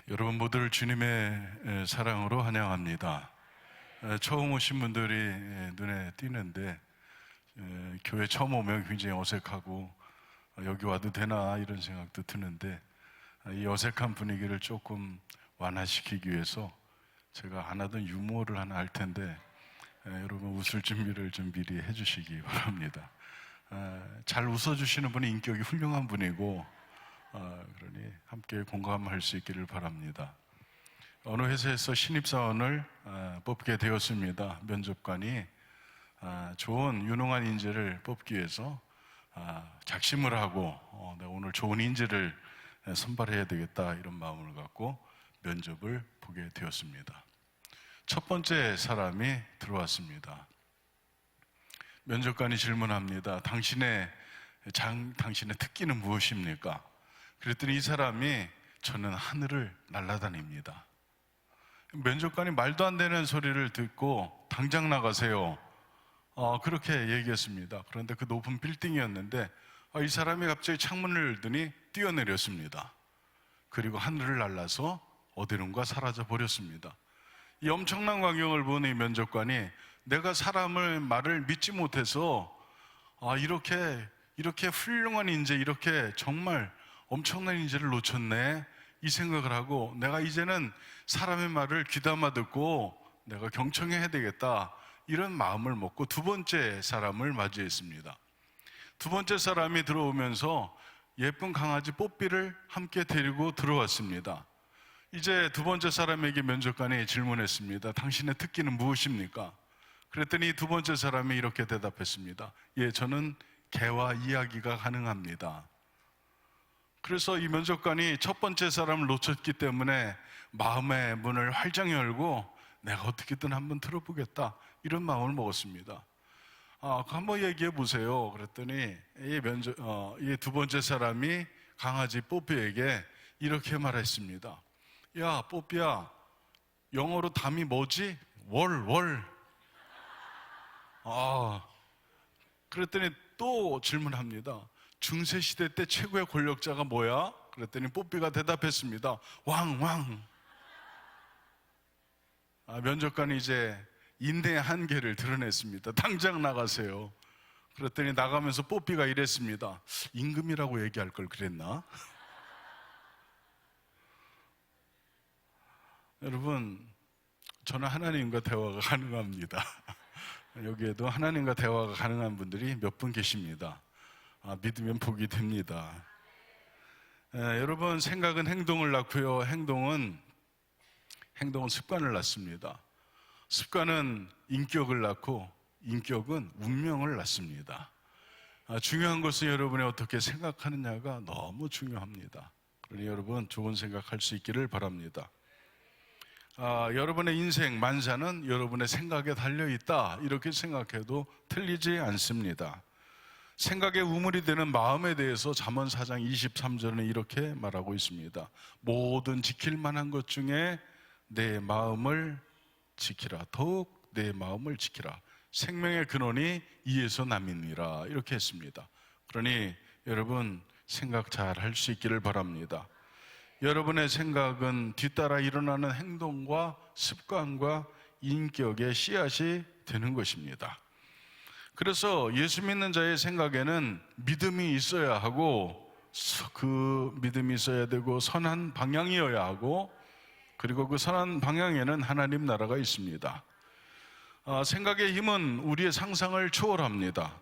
여러분 모두를 주님의 사랑으로 환영합니다. 처음 오신 분들이 눈에 띄는데 교회 처음 오면 굉장히 어색하고 여기 와도 되나 이런 생각도 드는데 이 어색한 분위기를 조금 완화시키기 위해서 제가 안 하던 유머를 하나 할 텐데 여러분 웃을 준비를 좀 미리 해주시기 바랍니다. 잘 웃어주시는 분이 인격이 훌륭한 분이고 그러니 함께 공감할 수 있기를 바랍니다. 어느 회사에서 신입사원을 뽑게 되었습니다. 면접관이 좋은 유능한 인재를 뽑기 위해서 작심을 하고 내가 오늘 좋은 인재를 선발해야 되겠다 이런 마음을 갖고 면접을 보게 되었습니다. 첫 번째 사람이 들어왔습니다. 면접관이 질문합니다. 당신의 특기는 무엇입니까? 그랬더니 이 사람이 저는 하늘을 날아다닙니다. 면접관이 말도 안 되는 소리를 듣고 당장 나가세요. 그렇게 얘기했습니다. 그런데 그 높은 빌딩이었는데 이 사람이 갑자기 창문을 열더니 뛰어내렸습니다. 그리고 하늘을 날아서 어디론가 사라져 버렸습니다. 이 엄청난 광경을 본 이 면접관이 내가 사람을 말을 믿지 못해서 이렇게 훌륭한 인재, 이렇게 정말 엄청난 인재를 놓쳤네 이 생각을 하고 내가 이제는 사람의 말을 귀담아 듣고 내가 경청해야 되겠다 이런 마음을 먹고 두 번째 사람을 맞이했습니다. 두 번째 사람이 들어오면서 예쁜 강아지 뽀삐를 함께 데리고 들어왔습니다. 이제 두 번째 사람에게 면접관이 질문했습니다. 당신의 특기는 무엇입니까? 그랬더니 두 번째 사람이 이렇게 대답했습니다. 예, 저는 개와 이야기가 가능합니다. 그래서 이 면접관이 첫 번째 사람을 놓쳤기 때문에 마음의 문을 활짝 열고 내가 어떻게든 한번 들어보겠다 이런 마음을 먹었습니다. 한번 얘기해 보세요. 그랬더니 이 두 번째 사람이 강아지 뽀삐에게 이렇게 말했습니다. 야, 뽀삐야, 영어로 담이 뭐지? 월. 그랬더니 또 질문합니다. 중세시대 때 최고의 권력자가 뭐야? 그랬더니 뽀삐가 대답했습니다. 왕. 면접관이 이제 인내의 한계를 드러냈습니다. 당장 나가세요. 그랬더니 나가면서 뽀삐가 이랬습니다. 임금이라고 얘기할 걸 그랬나? 여러분, 저는 하나님과 대화가 가능합니다. 여기에도 하나님과 대화가 가능한 분들이 몇 분 계십니다. 믿으면 복이 됩니다. 여러분, 생각은 행동을 낳고요. 행동은 습관을 낳습니다. 습관은 인격을 낳고 인격은 운명을 낳습니다. 중요한 것은 여러분이 어떻게 생각하느냐가 너무 중요합니다. 그러니 여러분 좋은 생각할 수 있기를 바랍니다. 여러분의 인생 만사는 여러분의 생각에 달려있다 이렇게 생각해도 틀리지 않습니다. 생각의 우물이 되는 마음에 대해서 잠언 4장 23절은 이렇게 말하고 있습니다. 모든 지킬 만한 것 중에 내 마음을 지키라. 더욱 내 마음을 지키라. 생명의 근원이 이에서 남이니라 이렇게 했습니다. 그러니 여러분 생각 잘 할 수 있기를 바랍니다. 여러분의 생각은 뒤따라 일어나는 행동과 습관과 인격의 씨앗이 되는 것입니다. 그래서 예수 믿는 자의 생각에는 믿음이 있어야 하고 그 믿음이 있어야 되고 선한 방향이어야 하고 그리고 그 선한 방향에는 하나님 나라가 있습니다. 생각의 힘은 우리의 상상을 초월합니다.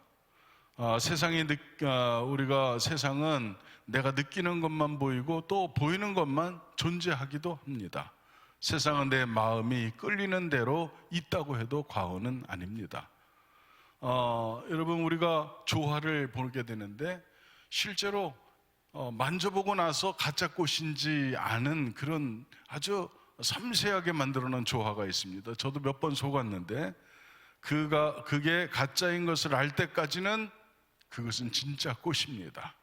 세상은 내가 느끼는 것만 보이고 또 보이는 것만 존재하기도 합니다. 세상은 내 마음이 끌리는 대로 있다고 해도 과언은 아닙니다. 여러분 우리가 조화를 보게 되는데 실제로 만져보고 나서 가짜 꽃인지 아는 그런 아주 섬세하게 만들어 놓은 조화가 있습니다. 저도 몇 번 속았는데 그게 가짜인 것을 알 때까지는 그것은 진짜 꽃입니다.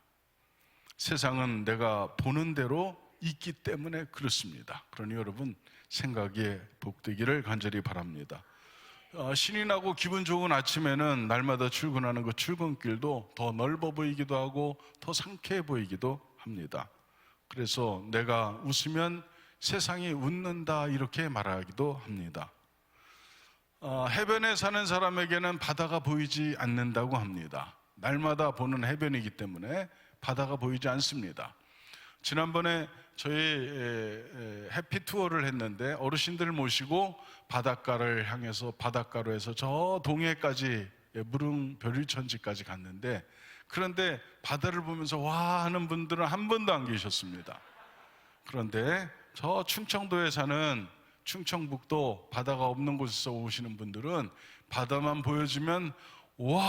세상은 내가 보는 대로 있기 때문에 그렇습니다. 그러니 여러분 생각에 복되기를 간절히 바랍니다. 신이 나고 기분 좋은 아침에는 날마다 출근하는 그 출근길도 더 넓어 보이기도 하고 더 상쾌해 보이기도 합니다. 그래서 내가 웃으면 세상이 웃는다 이렇게 말하기도 합니다. 해변에 사는 사람에게는 바다가 보이지 않는다고 합니다. 날마다 보는 해변이기 때문에 바다가 보이지 않습니다. 지난번에 저희 해피 투어를 했는데 어르신들 모시고 바닷가를 향해서 바닷가로 해서 저 동해까지 무릉 별일천지까지 갔는데, 그런데 바다를 보면서 와 하는 분들은 한 분도 안 계셨습니다. 그런데 저 충청도에 사는 충청북도 바다가 없는 곳에서 오시는 분들은 바다만 보여주면 와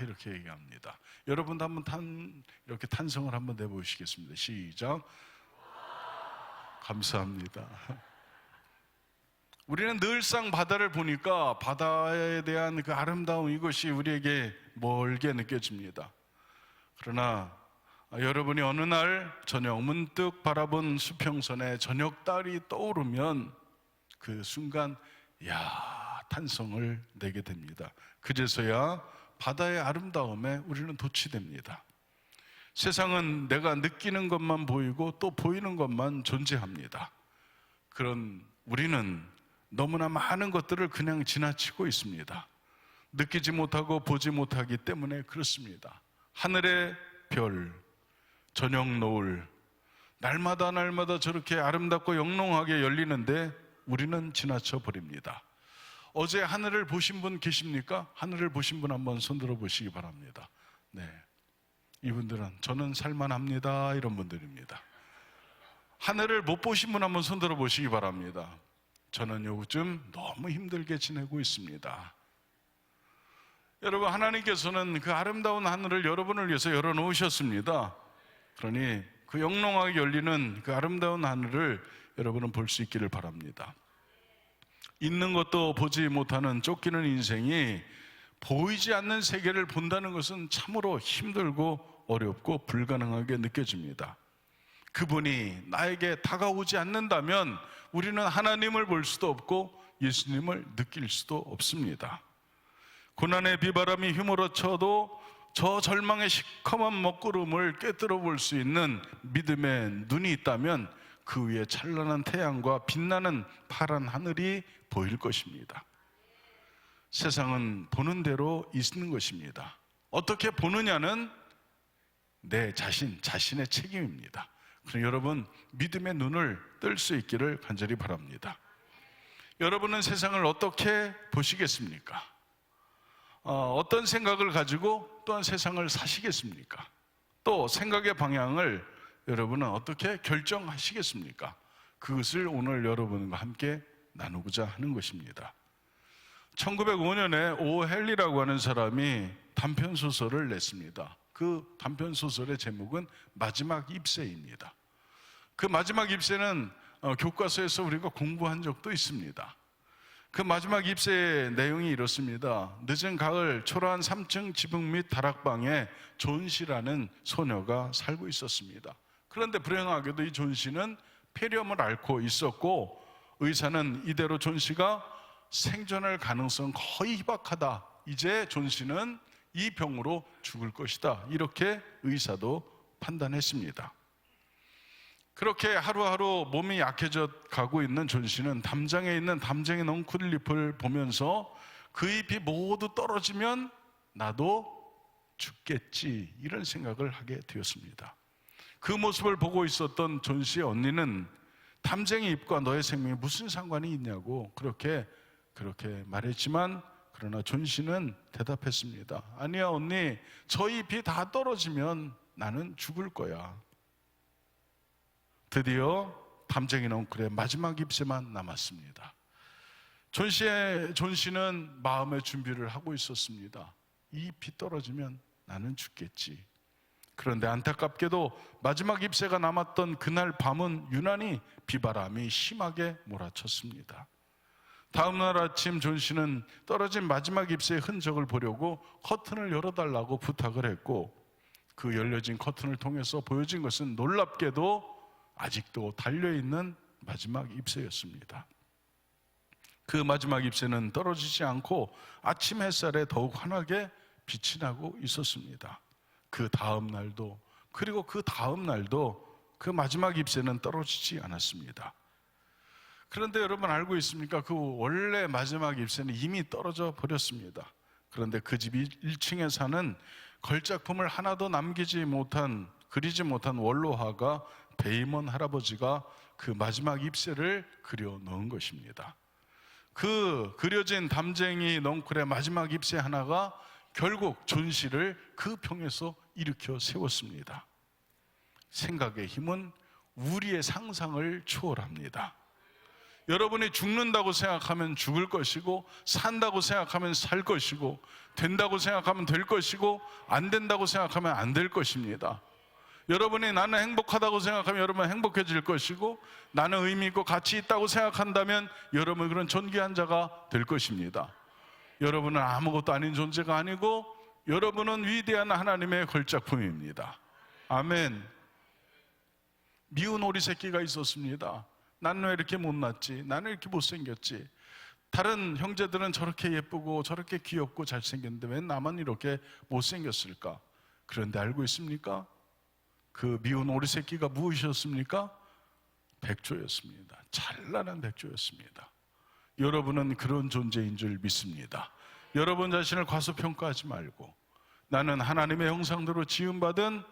이렇게 얘기합니다. 여러분도 한번 이렇게 탄성을 한번 내보시겠습니다. 시작. 감사합니다. 우리는 늘상 바다를 보니까 바다에 대한 그 아름다움, 이것이 우리에게 멀게 느껴집니다. 그러나 여러분이 어느 날 저녁 문득 바라본 수평선에 저녁달이 떠오르면 그 순간 야 탄성을 내게 됩니다. 그제서야 바다의 아름다움에 우리는 도취됩니다. 세상은 내가 느끼는 것만 보이고 또 보이는 것만 존재합니다. 그런 우리는 너무나 많은 것들을 그냥 지나치고 있습니다. 느끼지 못하고 보지 못하기 때문에 그렇습니다. 하늘의 별, 저녁 노을, 날마다 저렇게 아름답고 영롱하게 열리는데 우리는 지나쳐 버립니다. 어제 하늘을 보신 분 계십니까? 하늘을 보신 분 한번 손들어 보시기 바랍니다. 네, 이분들은 저는 살만합니다 이런 분들입니다. 하늘을 못 보신 분 한번 손들어 보시기 바랍니다. 저는 요즘 너무 힘들게 지내고 있습니다. 여러분, 하나님께서는 그 아름다운 하늘을 여러분을 위해서 열어놓으셨습니다. 그러니 그 영롱하게 열리는 그 아름다운 하늘을 여러분은 볼 수 있기를 바랍니다. 있는 것도 보지 못하는 쫓기는 인생이 보이지 않는 세계를 본다는 것은 참으로 힘들고 어렵고 불가능하게 느껴집니다. 그분이 나에게 다가오지 않는다면 우리는 하나님을 볼 수도 없고 예수님을 느낄 수도 없습니다. 고난의 비바람이 휘몰아쳐도 저 절망의 시커먼 먹구름을 꿰뚫어 볼 수 있는 믿음의 눈이 있다면 그 위에 찬란한 태양과 빛나는 파란 하늘이 보일 것입니다. 세상은 보는 대로 있는 것입니다. 어떻게 보느냐는 내 자신의 책임입니다. 그럼 여러분, 믿음의 눈을 뜰 수 있기를 간절히 바랍니다. 여러분은 세상을 어떻게 보시겠습니까? 어떤 생각을 가지고 또한 세상을 사시겠습니까? 또 생각의 방향을 여러분은 어떻게 결정하시겠습니까? 그것을 오늘 여러분과 함께 나누고자 하는 것입니다. 1905년에 오 헨리라고 하는 사람이 단편소설을 냈습니다. 그 단편소설의 제목은 마지막 잎새입니다. 그 마지막 잎새는 교과서에서 우리가 공부한 적도 있습니다. 그 마지막 잎새의 내용이 이렇습니다. 늦은 가을 초라한 3층 지붕 및 다락방에 존 씨라는 소녀가 살고 있었습니다. 그런데 불행하게도 이 존 씨는 폐렴을 앓고 있었고 의사는 이대로 존 씨가 생존할 가능성 거의 희박하다, 이제 존 씨는 이 병으로 죽을 것이다, 이렇게 의사도 판단했습니다. 그렇게 하루하루 몸이 약해져 가고 있는 존 씨는 담장에 있는 담쟁이 넝쿨잎을 보면서 그 잎이 모두 떨어지면 나도 죽겠지, 이런 생각을 하게 되었습니다. 그 모습을 보고 있었던 존 씨의 언니는 담쟁이 잎과 너의 생명에 무슨 상관이 있냐고 그렇게 말했지만, 그러나 존 씨는 대답했습니다. 아니야 언니, 저 잎이 다 떨어지면 나는 죽을 거야. 드디어 담쟁이 넝쿨의 마지막 잎새만 남았습니다. 존 씨는 마음의 준비를 하고 있었습니다. 이 잎이 떨어지면 나는 죽겠지. 그런데 안타깝게도 마지막 잎새가 남았던 그날 밤은 유난히 비바람이 심하게 몰아쳤습니다. 다음 날 아침 존 씨는 떨어진 마지막 잎새의 흔적을 보려고 커튼을 열어달라고 부탁을 했고, 그 열려진 커튼을 통해서 보여진 것은 놀랍게도 아직도 달려있는 마지막 잎새였습니다. 그 마지막 잎새는 떨어지지 않고 아침 햇살에 더욱 환하게 빛이 나고 있었습니다. 그 다음 날도, 그리고 그 다음 날도 그 마지막 잎새는 떨어지지 않았습니다. 그런데 여러분 알고 있습니까? 그 원래 마지막 잎새는 이미 떨어져 버렸습니다. 그런데 그 집 1층에 사는 걸작품을 하나도 남기지 못한, 그리지 못한 원로화가 베이먼 할아버지가 그 마지막 잎새를 그려 넣은 것입니다. 그 그려진 담쟁이 넝쿨의 마지막 잎새 하나가 결국 존씨를 그 평에서 일으켜 세웠습니다. 생각의 힘은 우리의 상상을 초월합니다. 여러분이 죽는다고 생각하면 죽을 것이고, 산다고 생각하면 살 것이고, 된다고 생각하면 될 것이고, 안 된다고 생각하면 안 될 것입니다. 여러분이 나는 행복하다고 생각하면 여러분은 행복해질 것이고, 나는 의미 있고 가치 있다고 생각한다면 여러분은 그런 존귀한 자가 될 것입니다. 여러분은 아무것도 아닌 존재가 아니고 여러분은 위대한 하나님의 걸작품입니다. 아멘. 미운 오리 새끼가 있었습니다. 나는 왜 이렇게 못났지? 나는 이렇게 못생겼지? 다른 형제들은 저렇게 예쁘고 저렇게 귀엽고 잘생겼는데 왜 나만 이렇게 못생겼을까? 그런데 알고 있습니까? 그 미운 오리 새끼가 무엇이었습니까? 백조였습니다. 찬란한 백조였습니다. 여러분은 그런 존재인 줄 믿습니다. 여러분 자신을 과소평가하지 말고 나는 하나님의 형상대로 지음받은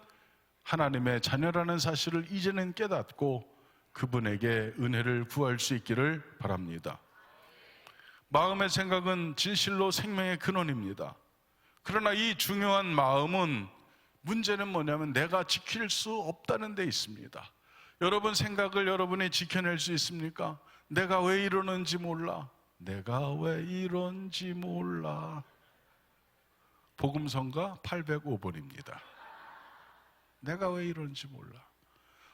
하나님의 자녀라는 사실을 이제는 깨닫고 그분에게 은혜를 구할 수 있기를 바랍니다. 마음의 생각은 진실로 생명의 근원입니다. 그러나 이 중요한 마음은 문제는 뭐냐면 내가 지킬 수 없다는 데 있습니다. 여러분 생각을 여러분이 지켜낼 수 있습니까? 내가 왜 이러는지 몰라. 내가 왜 이런지 몰라. 복음성가 805번입니다. 내가 왜 이런지 몰라.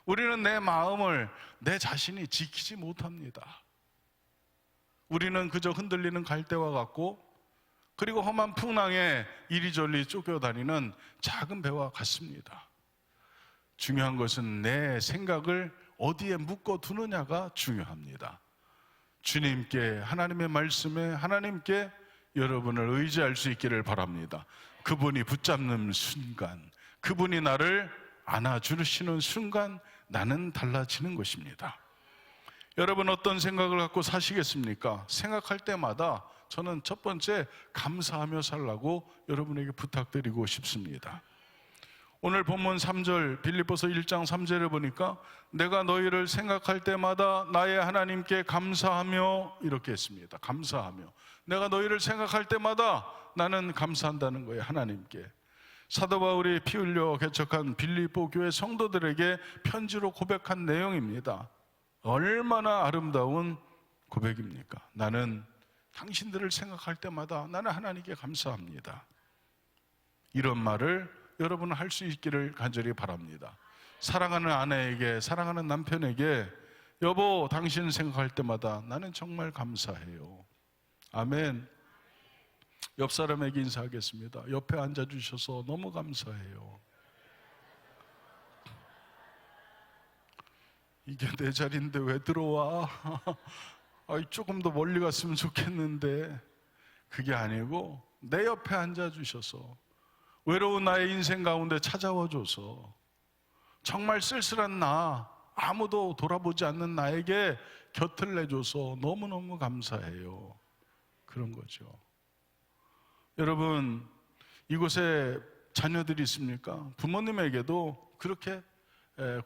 우리는 내 마음을 내 자신이 지키지 못합니다. 우리는 그저 흔들리는 갈대와 같고, 그리고 험한 풍랑에 이리저리 쫓겨다니는 작은 배와 같습니다. 중요한 것은 내 생각을 어디에 묶어두느냐가 중요합니다. 주님께, 하나님의 말씀에, 하나님께 여러분을 의지할 수 있기를 바랍니다. 그분이 붙잡는 순간, 그분이 나를 안아주시는 순간 나는 달라지는 것입니다. 여러분 어떤 생각을 갖고 사시겠습니까? 생각할 때마다 저는 첫 번째 감사하며 살라고 여러분에게 부탁드리고 싶습니다. 오늘 본문 3절 빌립보서 1장 3절에 보니까 내가 너희를 생각할 때마다 나의 하나님께 감사하며 이렇게 했습니다. 감사하며. 내가 너희를 생각할 때마다 나는 감사한다는 거예요. 하나님께. 사도 바울이 피 흘려 개척한 빌립보 교회 성도들에게 편지로 고백한 내용입니다. 얼마나 아름다운 고백입니까? 나는 당신들을 생각할 때마다 나는 하나님께 감사합니다. 이런 말을 여러분은 할 수 있기를 간절히 바랍니다. 사랑하는 아내에게, 사랑하는 남편에게 여보 당신 생각할 때마다 나는 정말 감사해요. 아멘. 옆 사람에게 인사하겠습니다. 옆에 앉아주셔서 너무 감사해요. 이게 내 자리인데 왜 들어와? 조금 더 멀리 갔으면 좋겠는데. 그게 아니고 내 옆에 앉아주셔서 외로운 나의 인생 가운데 찾아와줘서 정말 쓸쓸한 나, 아무도 돌아보지 않는 나에게 곁을 내줘서 너무너무 감사해요. 그런 거죠. 여러분 이곳에 자녀들이 있습니까? 부모님에게도 그렇게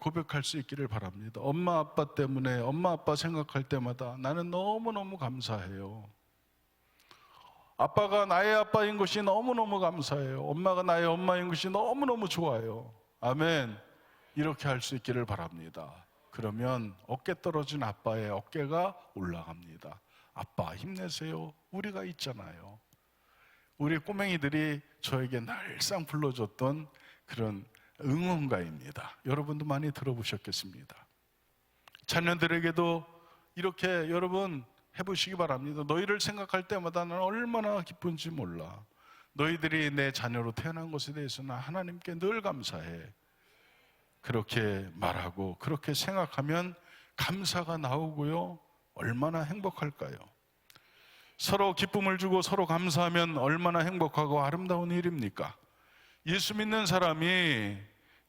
고백할 수 있기를 바랍니다. 엄마 아빠 때문에, 엄마 아빠 생각할 때마다 나는 너무너무 감사해요. 아빠가 나의 아빠인 것이 너무너무 감사해요. 엄마가 나의 엄마인 것이 너무너무 좋아요. 아멘. 이렇게 할 수 있기를 바랍니다. 그러면 어깨 떨어진 아빠의 어깨가 올라갑니다. 아빠 힘내세요. 우리가 있잖아요. 우리 꼬맹이들이 저에게 날상 불러줬던 그런 응원가입니다. 여러분도 많이 들어보셨겠습니다. 자녀들에게도 이렇게 여러분 해보시기 바랍니다. 너희를 생각할 때마다 나는 얼마나 기쁜지 몰라. 너희들이 내 자녀로 태어난 것에 대해서는 하나님께 늘 감사해. 그렇게 말하고 그렇게 생각하면 감사가 나오고요. 얼마나 행복할까요? 서로 기쁨을 주고 서로 감사하면 얼마나 행복하고 아름다운 일입니까? 예수 믿는 사람이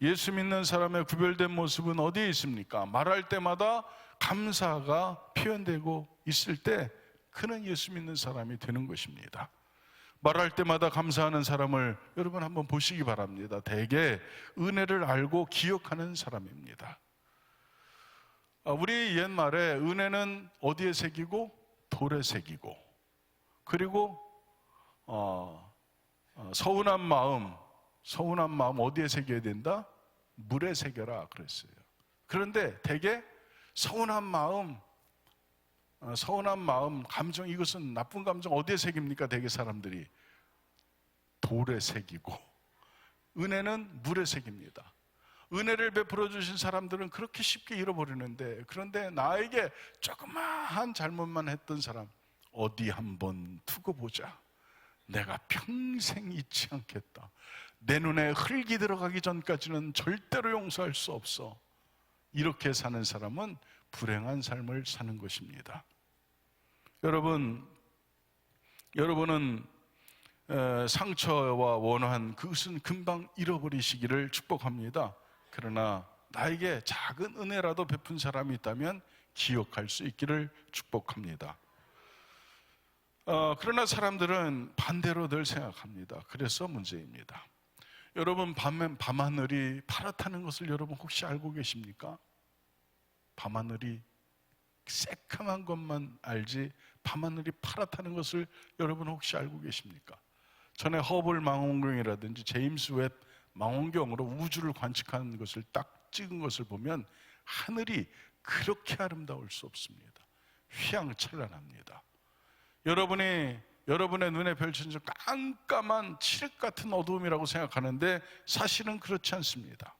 예수 믿는 사람의 구별된 모습은 어디에 있습니까? 말할 때마다 감사가 표현되고 있을 때 그는 예수 믿는 사람이 되는 것입니다. 말할 때마다 감사하는 사람을 여러분 한번 보시기 바랍니다. 대개 은혜를 알고 기억하는 사람입니다. 우리 옛말에 은혜는 어디에 새기고 돌에 새기고, 그리고 서운한 마음 어디에 새겨야 된다? 물에 새겨라 그랬어요. 그런데 대개 서운한 마음, 감정, 이것은 나쁜 감정 어디에 새깁니까? 대개 사람들이 돌에 새기고, 은혜는 물에 새깁니다. 은혜를 베풀어 주신 사람들은 그렇게 쉽게 잃어버리는데, 그런데 나에게 조그마한 잘못만 했던 사람 어디 한번 두고 보자, 내가 평생 잊지 않겠다, 내 눈에 흙이 들어가기 전까지는 절대로 용서할 수 없어, 이렇게 사는 사람은 불행한 삶을 사는 것입니다. 여러분은 상처와 원한 그것은 금방 잃어버리시기를 축복합니다. 그러나 나에게 작은 은혜라도 베푼 사람이 있다면 기억할 수 있기를 축복합니다. 그러나 사람들은 반대로 늘 생각합니다. 그래서 문제입니다. 여러분, 밤하늘이 파랗다는 것을 여러분 혹시 알고 계십니까? 밤하늘이 새카만 것만 알지 밤하늘이 파랗다는 것을 여러분 혹시 알고 계십니까? 전에 허블 망원경이라든지 제임스 웹 망원경으로 우주를 관측하는 것을 딱 찍은 것을 보면 하늘이 그렇게 아름다울 수 없습니다. 휘황찬란합니다. 여러분의 눈에 펼쳐진 깜깜한 칠흑 같은 어두움이라고 생각하는데 사실은 그렇지 않습니다.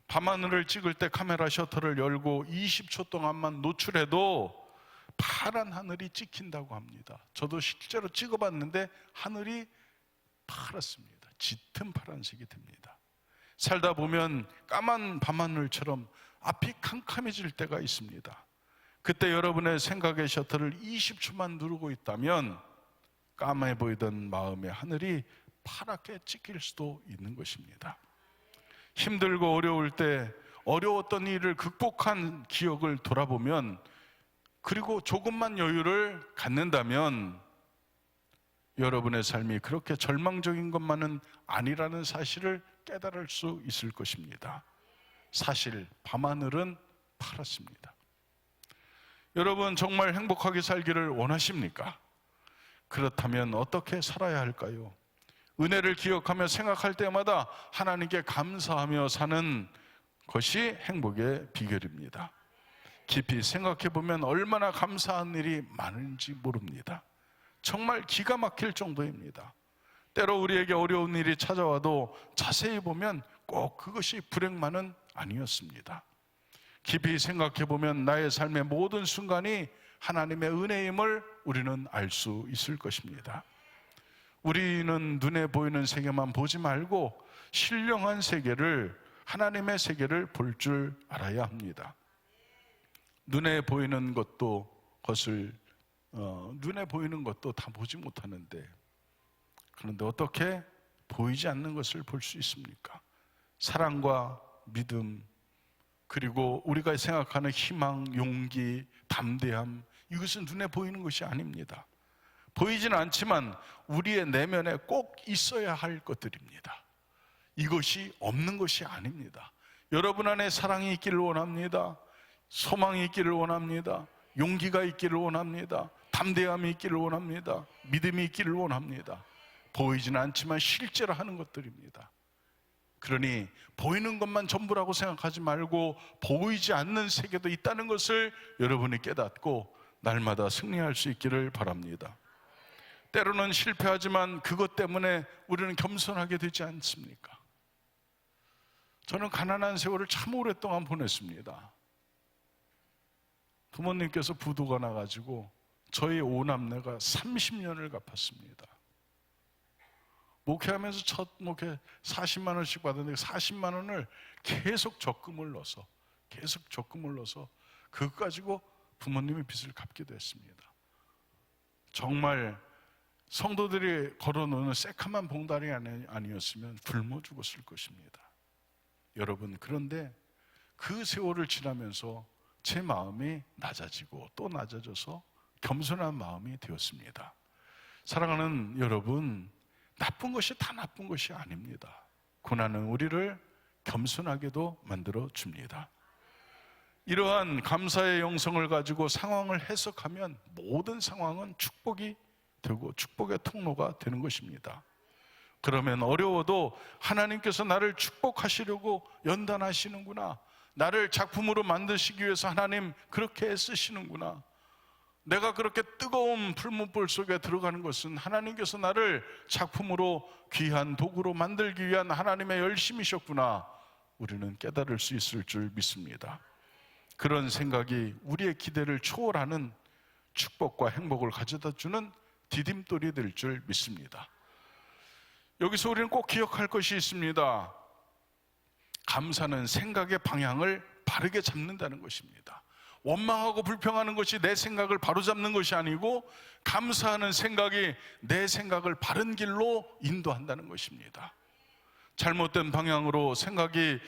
밤하늘을 찍을 때 카메라 셔터를 열고 20초 동안만 노출해도 파란 하늘이 찍힌다고 합니다. 저도 실제로 찍어봤는데 하늘이 파랗습니다. 짙은 파란색이 됩니다. 살다 보면 까만 밤하늘처럼 앞이 캄캄해질 때가 있습니다. 그때 여러분의 생각의 셔터를 20초만 누르고 있다면 까매 보이던 마음의 하늘이 파랗게 찍힐 수도 있는 것입니다. 힘들고 어려울 때 어려웠던 일을 극복한 기억을 돌아보면, 그리고 조금만 여유를 갖는다면 여러분의 삶이 그렇게 절망적인 것만은 아니라는 사실을 깨달을 수 있을 것입니다. 사실 밤하늘은 파랗습니다. 여러분, 정말 행복하게 살기를 원하십니까? 그렇다면 어떻게 살아야 할까요? 은혜를 기억하며 생각할 때마다 하나님께 감사하며 사는 것이 행복의 비결입니다. 깊이 생각해 보면 얼마나 감사한 일이 많은지 모릅니다. 정말 기가 막힐 정도입니다. 때로 우리에게 어려운 일이 찾아와도 자세히 보면 꼭 그것이 불행만은 아니었습니다. 깊이 생각해 보면 나의 삶의 모든 순간이 하나님의 은혜임을 우리는 알 수 있을 것입니다. 우리는 눈에 보이는 세계만 보지 말고 신령한 세계를, 하나님의 세계를 볼 줄 알아야 합니다. 눈에 보이는 것도 다 보지 못하는데, 그런데 어떻게 보이지 않는 것을 볼 수 있습니까? 사랑과 믿음, 그리고 우리가 생각하는 희망, 용기, 담대함, 이것은 눈에 보이는 것이 아닙니다. 보이지는 않지만 우리의 내면에 꼭 있어야 할 것들입니다. 이것이 없는 것이 아닙니다. 여러분 안에 사랑이 있기를 원합니다. 소망이 있기를 원합니다. 용기가 있기를 원합니다. 담대함이 있기를 원합니다. 믿음이 있기를 원합니다. 보이지는 않지만 실제로 하는 것들입니다. 그러니 보이는 것만 전부라고 생각하지 말고 보이지 않는 세계도 있다는 것을 여러분이 깨닫고 날마다 승리할 수 있기를 바랍니다. 때로는 실패하지만 그것 때문에 우리는 겸손하게 되지 않습니까? 저는 가난한 세월을 참 오랫동안 보냈습니다. 부모님께서 부도가 나가지고 저희 오남매가 30년을 갚았습니다. 목회하면서 첫 목회 40만 원씩 받았는데 40만 원을 계속 적금을 넣어서 그거 가지고 부모님의 빚을 갚기도 했습니다. 정말 성도들이 걸어놓는 새카만 봉다리 아니었으면 굶어 죽었을 것입니다. 여러분, 그런데 그 세월을 지나면서 제 마음이 낮아지고 또 낮아져서 겸손한 마음이 되었습니다. 사랑하는 여러분, 나쁜 것이 다 나쁜 것이 아닙니다. 고난은 우리를 겸손하게도 만들어 줍니다. 이러한 감사의 영성을 가지고 상황을 해석하면 모든 상황은 축복이 되고 축복의 통로가 되는 것입니다. 그러면 어려워도 하나님께서 나를 축복하시려고 연단하시는구나, 나를 작품으로 만드시기 위해서 하나님 그렇게 애쓰시는구나, 내가 그렇게 뜨거운 풀문불 속에 들어가는 것은 하나님께서 나를 작품으로 귀한 도구로 만들기 위한 하나님의 열심이셨구나, 우리는 깨달을 수 있을 줄 믿습니다. 그런 생각이 우리의 기대를 초월하는 축복과 행복을 가져다 주는 디딤돌이 될 줄 믿습니다. 여기서 우리는 꼭 기억할 것이 있습니다. 감사는 생각의 방향을 바르게 잡는다는 것입니다. 원망하고 불평하는 것이 내 생각을 바로잡는 것이 아니고, 감사하는 생각이 내 생각을 바른 길로 인도한다는 것입니다. 잘못된 방향으로 생각을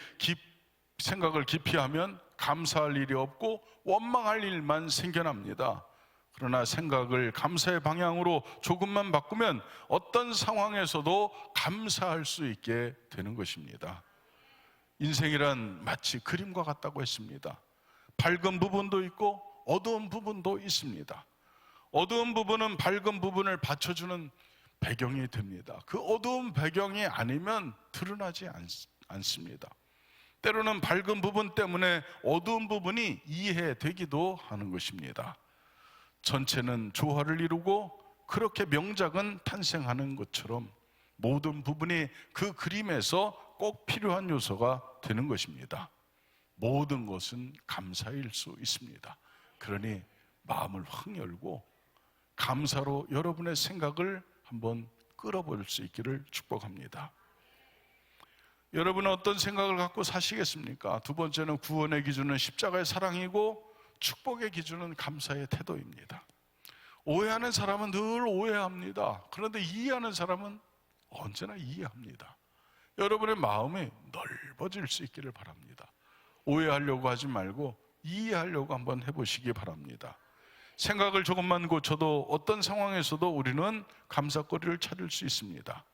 깊이 하면 감사할 일이 없고 원망할 일만 생겨납니다. 그러나 생각을 감사의 방향으로 조금만 바꾸면 어떤 상황에서도 감사할 수 있게 되는 것입니다. 인생이란 마치 그림과 같다고 했습니다. 밝은 부분도 있고 어두운 부분도 있습니다. 어두운 부분은 밝은 부분을 받쳐주는 배경이 됩니다. 그 어두운 배경이 아니면 드러나지 않습니다. 때로는 밝은 부분 때문에 어두운 부분이 이해되기도 하는 것입니다. 전체는 조화를 이루고 그렇게 명작은 탄생하는 것처럼 모든 부분이 그 그림에서 꼭 필요한 요소가 되는 것입니다. 모든 것은 감사일 수 있습니다. 그러니 마음을 확 열고 감사로 여러분의 생각을 한번 끌어볼 수 있기를 축복합니다. 여러분은 어떤 생각을 갖고 사시겠습니까? 두 번째는 구원의 기준은 십자가의 사랑이고 축복의 기준은 감사의 태도입니다. 오해하는 사람은 늘 오해합니다. 그런데 이해하는 사람은 언제나 이해합니다. 여러분의 마음이 넓어질 수 있기를 바랍니다. 오해하려고 하지 말고 이해하려고 한번 해보시기 바랍니다. 생각을 조금만 고쳐도 어떤 상황에서도 우리는 감사거리를 찾을 수 있습니다.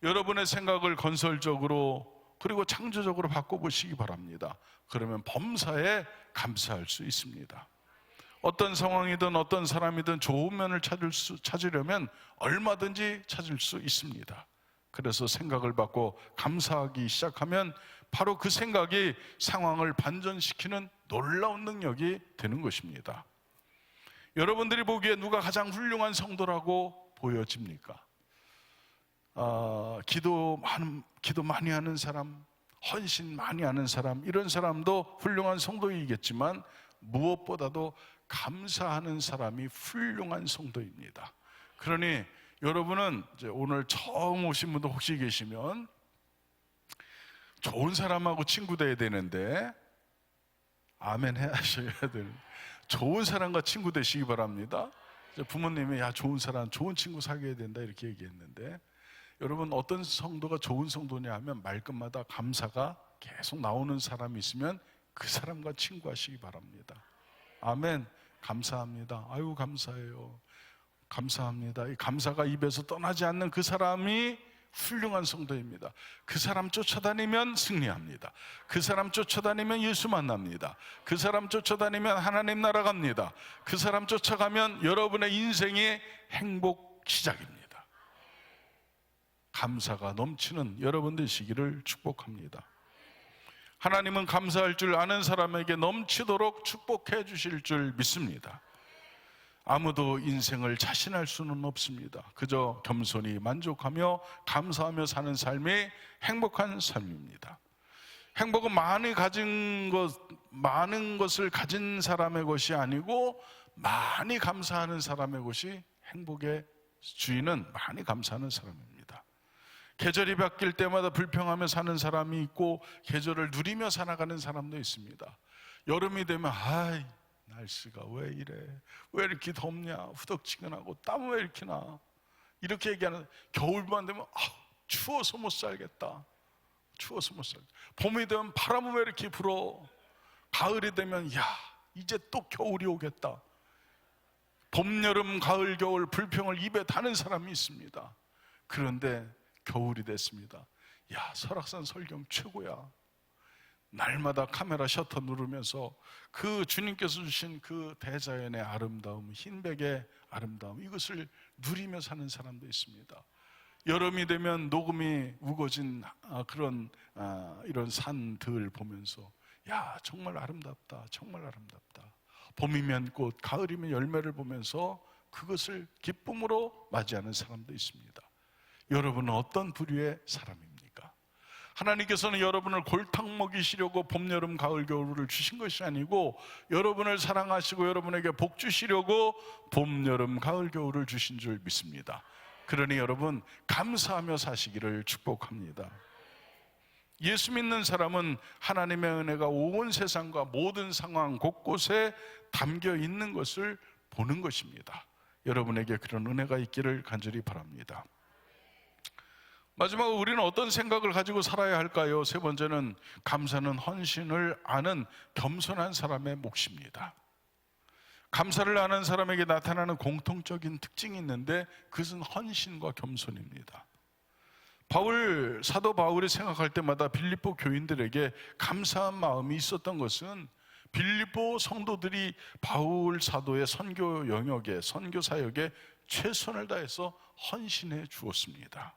여러분의 생각을 건설적으로 그리고 창조적으로 바꿔보시기 바랍니다. 그러면 범사에 감사할 수 있습니다. 어떤 상황이든 어떤 사람이든 좋은 면을 찾으려면 얼마든지 찾을 수 있습니다. 그래서 생각을 바꿔 감사하기 시작하면 바로 그 생각이 상황을 반전시키는 놀라운 능력이 되는 것입니다. 여러분들이 보기에 누가 가장 훌륭한 성도라고 보여집니까? 기도 많이 하는 사람, 헌신 많이 하는 사람, 이런 사람도 훌륭한 성도이겠지만 무엇보다도 감사하는 사람이 훌륭한 성도입니다. 그러니 여러분은 이제 오늘 처음 오신 분도 혹시 계시면 좋은 사람하고 친구 돼야 되는데, 아멘 하셔야 되는, 좋은 사람과 친구 되시기 바랍니다. 부모님이 야 좋은 사람, 좋은 친구 사귀어야 된다 이렇게 얘기했는데, 여러분 어떤 성도가 좋은 성도냐 하면 말끝마다 감사가 계속 나오는 사람이 있으면 그 사람과 친구하시기 바랍니다. 아멘. 감사합니다. 아유 감사해요. 감사합니다. 이 감사가 입에서 떠나지 않는 그 사람이 훌륭한 성도입니다. 그 사람 쫓아다니면 승리합니다. 그 사람 쫓아다니면 예수 만납니다. 그 사람 쫓아다니면 하나님 나라 갑니다. 그 사람 쫓아가면 여러분의 인생의 행복 시작입니다. 감사가 넘치는 여러분 되시기를 축복합니다. 하나님은 감사할 줄 아는 사람에게 넘치도록 축복해 주실 줄 믿습니다. 아무도 인생을 자신할 수는 없습니다. 그저 겸손히 만족하며 감사하며 사는 삶이 행복한 삶입니다. 행복은 많은 것을 가진 사람의 것이 아니고 많이 감사하는 사람의 것이, 행복의 주인은 많이 감사하는 사람입니다. 계절이 바뀔 때마다 불평하며 사는 사람이 있고 계절을 누리며 살아가는 사람도 있습니다. 여름이 되면 아이 날씨가 왜 이래, 왜 이렇게 덥냐, 후덥지근하고 땀 왜 이렇게 나, 이렇게 얘기하는. 겨울만 되면 추워서 못 살겠다, 추워서 못 살겠다. 봄이 되면 바람은 왜 이렇게 불어? 가을이 되면 야, 이제 또 겨울이 오겠다. 봄, 여름, 가을, 겨울 불평을 입에 다는 사람이 있습니다. 그런데 겨울이 됐습니다. 야, 설악산 설경 최고야. 날마다 카메라 셔터 누르면서 그 주님께서 주신 그 대자연의 아름다움, 흰백의 아름다움, 이것을 누리며 사는 사람도 있습니다. 여름이 되면 녹음이 우거진 그런 이런 산들 보면서 야, 정말 아름답다, 정말 아름답다. 봄이면 꽃, 가을이면 열매를 보면서 그것을 기쁨으로 맞이하는 사람도 있습니다. 여러분은 어떤 부류의 사람입니까? 하나님께서는 여러분을 골탕 먹이시려고 봄, 여름, 가을, 겨울을 주신 것이 아니고 여러분을 사랑하시고 여러분에게 복 주시려고 봄, 여름, 가을, 겨울을 주신 줄 믿습니다. 그러니 여러분 감사하며 사시기를 축복합니다. 예수 믿는 사람은 하나님의 은혜가 온 세상과 모든 상황 곳곳에 담겨 있는 것을 보는 것입니다. 여러분에게 그런 은혜가 있기를 간절히 바랍니다. 마지막으로 우리는 어떤 생각을 가지고 살아야 할까요? 세 번째는 감사는 헌신을 아는 겸손한 사람의 몫입니다. 감사를 아는 사람에게 나타나는 공통적인 특징이 있는데 그것은 헌신과 겸손입니다. 사도 바울이 생각할 때마다 빌립보 교인들에게 감사한 마음이 있었던 것은 빌립보 성도들이 바울 사도의 선교 영역에, 선교 사역에 최선을 다해서 헌신해 주었습니다.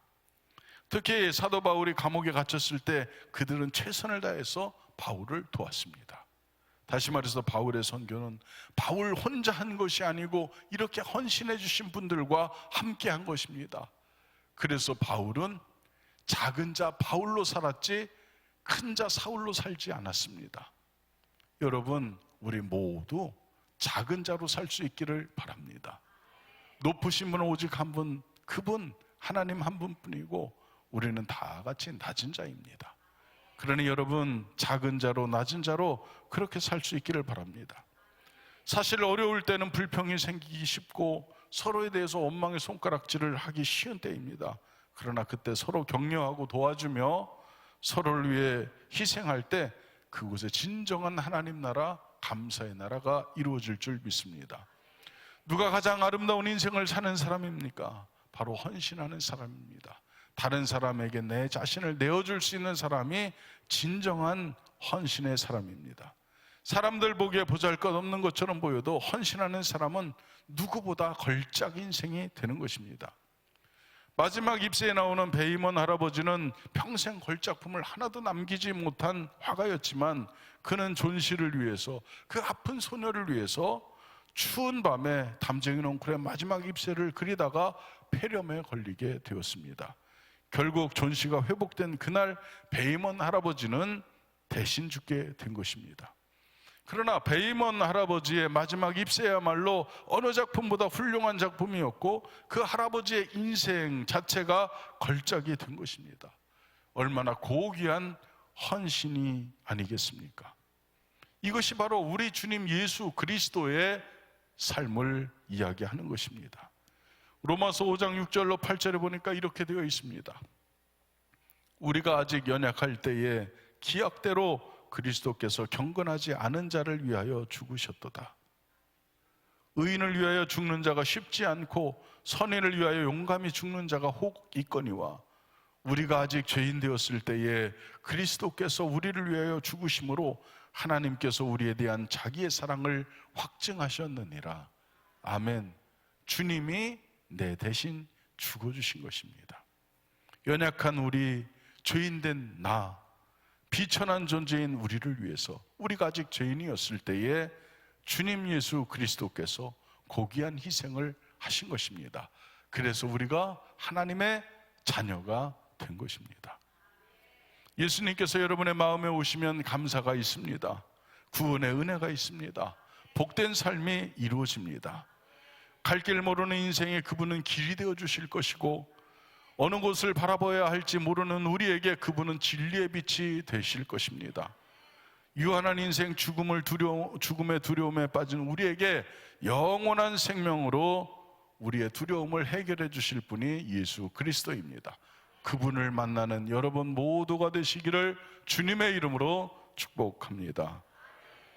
특히 사도 바울이 감옥에 갇혔을 때 그들은 최선을 다해서 바울을 도왔습니다. 다시 말해서 바울의 선교는 바울 혼자 한 것이 아니고 이렇게 헌신해 주신 분들과 함께 한 것입니다. 그래서 바울은 작은 자 바울로 살았지 큰 자 사울로 살지 않았습니다. 여러분, 우리 모두 작은 자로 살 수 있기를 바랍니다. 높으신 분은 오직 한 분, 그분 하나님 한 분뿐이고 우리는 다 같이 낮은 자입니다. 그러니 여러분 작은 자로 낮은 자로 그렇게 살 수 있기를 바랍니다. 사실 어려울 때는 불평이 생기기 쉽고 서로에 대해서 원망의 손가락질을 하기 쉬운 때입니다. 그러나 그때 서로 격려하고 도와주며 서로를 위해 희생할 때 그곳에 진정한 하나님 나라, 감사의 나라가 이루어질 줄 믿습니다. 누가 가장 아름다운 인생을 사는 사람입니까? 바로 헌신하는 사람입니다. 다른 사람에게 내 자신을 내어줄 수 있는 사람이 진정한 헌신의 사람입니다. 사람들 보기에 보잘것없는 것처럼 보여도 헌신하는 사람은 누구보다 걸작 인생이 되는 것입니다. 마지막 입세에 나오는 베이먼 할아버지는 평생 걸작품을 하나도 남기지 못한 화가였지만 그는 존 씨를 위해서, 그 아픈 소녀를 위해서 추운 밤에 담쟁이 넝쿨의 마지막 입세를 그리다가 폐렴에 걸리게 되었습니다. 결국 존 씨가 회복된 그날 베이먼 할아버지는 대신 죽게 된 것입니다. 그러나 베이먼 할아버지의 마지막 입세야말로 어느 작품보다 훌륭한 작품이었고 그 할아버지의 인생 자체가 걸작이 된 것입니다. 얼마나 고귀한 헌신이 아니겠습니까? 이것이 바로 우리 주님 예수 그리스도의 삶을 이야기하는 것입니다. 로마서 5장 6절로 8절에 보니까 이렇게 되어 있습니다. 우리가 아직 연약할 때에 기약대로 그리스도께서 경건하지 않은 자를 위하여 죽으셨도다. 의인을 위하여 죽는 자가 쉽지 않고 선인을 위하여 용감히 죽는 자가 혹 있거니와 우리가 아직 죄인 되었을 때에 그리스도께서 우리를 위하여 죽으심으로 하나님께서 우리에 대한 자기의 사랑을 확증하셨느니라. 아멘. 주님이 내 대신 죽어주신 것입니다. 연약한 우리, 죄인된 나, 비천한 존재인 우리를 위해서, 우리가 아직 죄인이었을 때에 주님 예수 그리스도께서 고귀한 희생을 하신 것입니다. 그래서 우리가 하나님의 자녀가 된 것입니다. 예수님께서 여러분의 마음에 오시면 감사가 있습니다. 구원의 은혜가 있습니다. 복된 삶이 이루어집니다. 갈 길 모르는 인생에 그분은 길이 되어 주실 것이고 어느 곳을 바라봐야 할지 모르는 우리에게 그분은 진리의 빛이 되실 것입니다. 유한한 인생 죽음의 두려움에 빠진 우리에게 영원한 생명으로 우리의 두려움을 해결해 주실 분이 예수 그리스도입니다. 그분을 만나는 여러분 모두가 되시기를 주님의 이름으로 축복합니다.